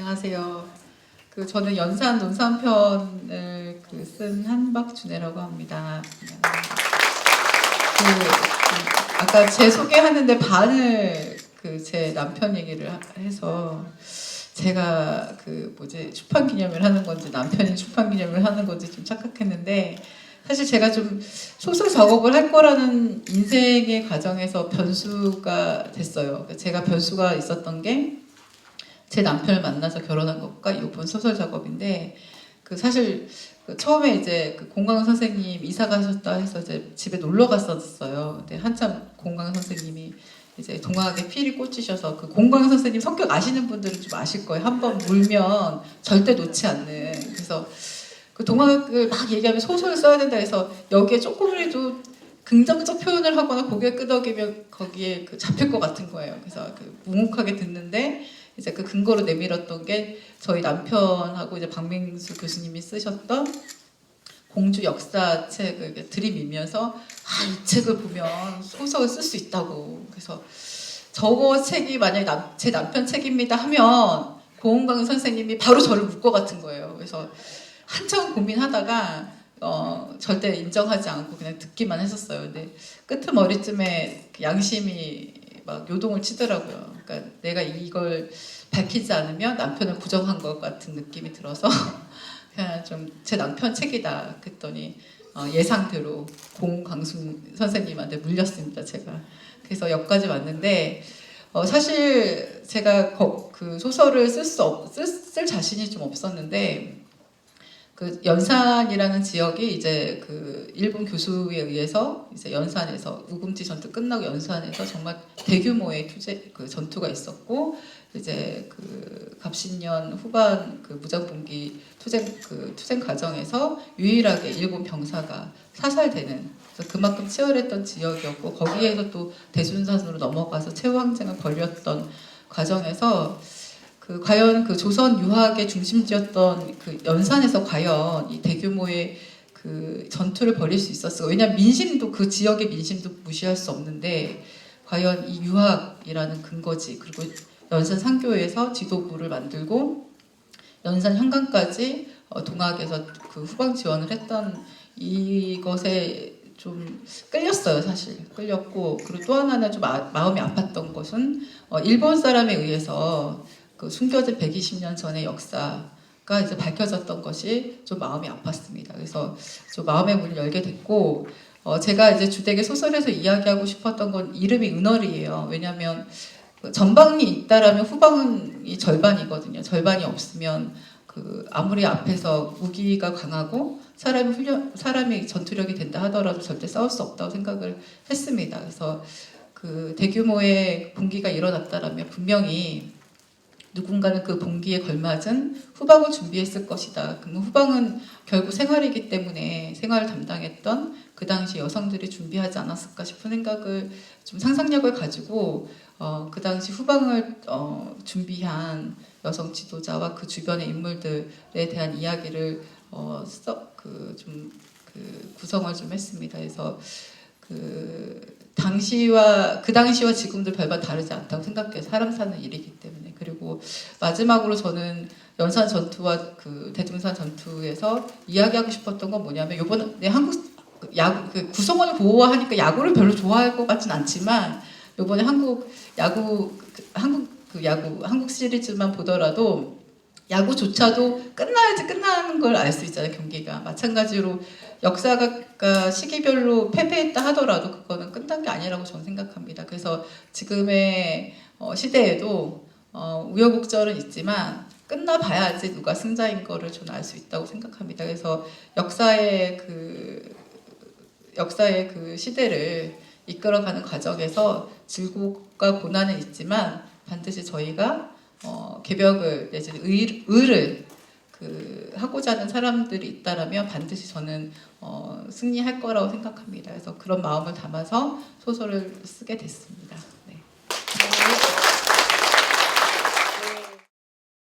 안녕하세요. 저는 연산 논산편을 쓴 한박준혜라고 합니다. 아까 제 소개하는데 반을 제 남편 얘기를 해서 제가 출판 기념을 하는 건지 남편이 출판 기념을 하는 건지 좀 착각했는데, 사실 제가 좀 소설 작업을 할 거라는 인생의 과정에서 변수가 됐어요. 제가 변수가 있었던 게 제 남편을 만나서 결혼한 것과 이번 소설 작업인데, 사실 처음에 이제 공강 선생님 이사 가셨다 해서 이제 집에 놀러 갔었어요. 근데 한참 공강 선생님이 이제 동학에 필이 꽂히셔서, 공강 선생님 성격 아시는 분들은 좀 아실 거예요. 한번 물면 절대 놓지 않는. 그래서 동학을 막 얘기하면 소설을 써야 된다 해서 여기에 조금이라도 긍정적 표현을 하거나 고개 끄덕이면 거기에 잡힐 것 같은 거예요. 그래서 묵묵하게 듣는데, 이제 근거로 내밀었던 게 저희 남편하고 이제 박명수 교수님이 쓰셨던 공주 역사 책을 들이밀면서, 이 책을 보면 소설을 쓸 수 있다고. 그래서 저거 책이 만약에 제 남편 책입니다 하면 고은강 선생님이 바로 저를 물 것 같은 거예요. 그래서 한참 고민하다가 절대 인정하지 않고 그냥 듣기만 했었어요. 근데 끄트머리쯤에 양심이 막 요동을 치더라고요. 그러니까 내가 이걸 밝히지 않으면 남편을 부정한 것 같은 느낌이 들어서 그냥 좀 제 남편 책이다 그랬더니 예상대로 공강순 선생님한테 물렸습니다, 제가. 그래서 여기까지 왔는데, 사실 제가 소설을 쓸 자신이 좀 없었는데, 연산이라는 지역이 이제 일본 교수에 의해서 이제 연산에서 우금지 전투 끝나고 연산에서 정말 대규모의 전투가 있었고, 이제 갑신년 후반 무장분기 투쟁 과정에서 유일하게 일본 병사가 사살되는, 그래서 그만큼 치열했던 지역이었고, 거기에서 또 대준산으로 넘어가서 최후항쟁을 벌였던 과정에서 과연 조선 유학의 중심지였던 연산에서 과연 이 대규모의 전투를 벌일 수 있었을까? 왜냐하면 민심도, 지역의 민심도 무시할 수 없는데, 과연 이 유학이라는 근거지, 그리고 연산 상교에서 지도부를 만들고 연산 현강까지 동학에서 후방 지원을 했던 이것에 좀 끌렸어요, 사실. 끌렸고, 그리고 또 하나는 좀 마음이 아팠던 것은 일본 사람에 의해서 숨겨진 120년 전의 역사가 이제 밝혀졌던 것이 좀 마음이 아팠습니다. 그래서 좀 마음의 문을 열게 됐고, 제가 이제 주되게 소설에서 이야기하고 싶었던 건 이름이 은월이에요. 왜냐하면 전방이 있다라면 후방이 절반이거든요. 절반이 없으면 아무리 앞에서 무기가 강하고 사람이 전투력이 된다 하더라도 절대 싸울 수 없다고 생각을 했습니다. 그래서 대규모의 분기가 일어났다라면 분명히 누군가는 분기에 걸맞은 후방을 준비했을 것이다. 그럼 후방은 결국 생활이기 때문에 생활을 담당했던 그 당시 여성들이 준비하지 않았을까 싶은 생각을, 좀 상상력을 가지고 그 당시 후방을 준비한 여성 지도자와 그 주변의 인물들에 대한 이야기를 구성을 좀 했습니다. 그래서 그 당시와 지금도 별반 다르지 않다고 생각해요. 사람 사는 일이기 때문에. 그리고 마지막으로 저는 연산 전투와 대둔산 전투에서 이야기하고 싶었던 건 뭐냐면, 요번에 한국 야구 구성원을 보호하니까 야구를 별로 좋아할 것 같진 않지만, 요번에 한국 시리즈만 보더라도 야구조차도 끝나야지 끝나는 걸 알 수 있잖아요, 경기가. 마찬가지로 역사가 시기별로 패배했다 하더라도 그거는 끝난 게 아니라고 저는 생각합니다. 그래서 지금의 시대에도 우여곡절은 있지만 끝나봐야지 누가 승자인 거를 저는 알 수 있다고 생각합니다. 그래서 역사의 시대를 이끌어가는 과정에서 질곡과 고난은 있지만 반드시 저희가 개벽을 내지는 의를 하고자 하는 사람들이 있다라면 반드시 저는 승리할 거라고 생각합니다. 그래서 그런 마음을 담아서 소설을 쓰게 됐습니다.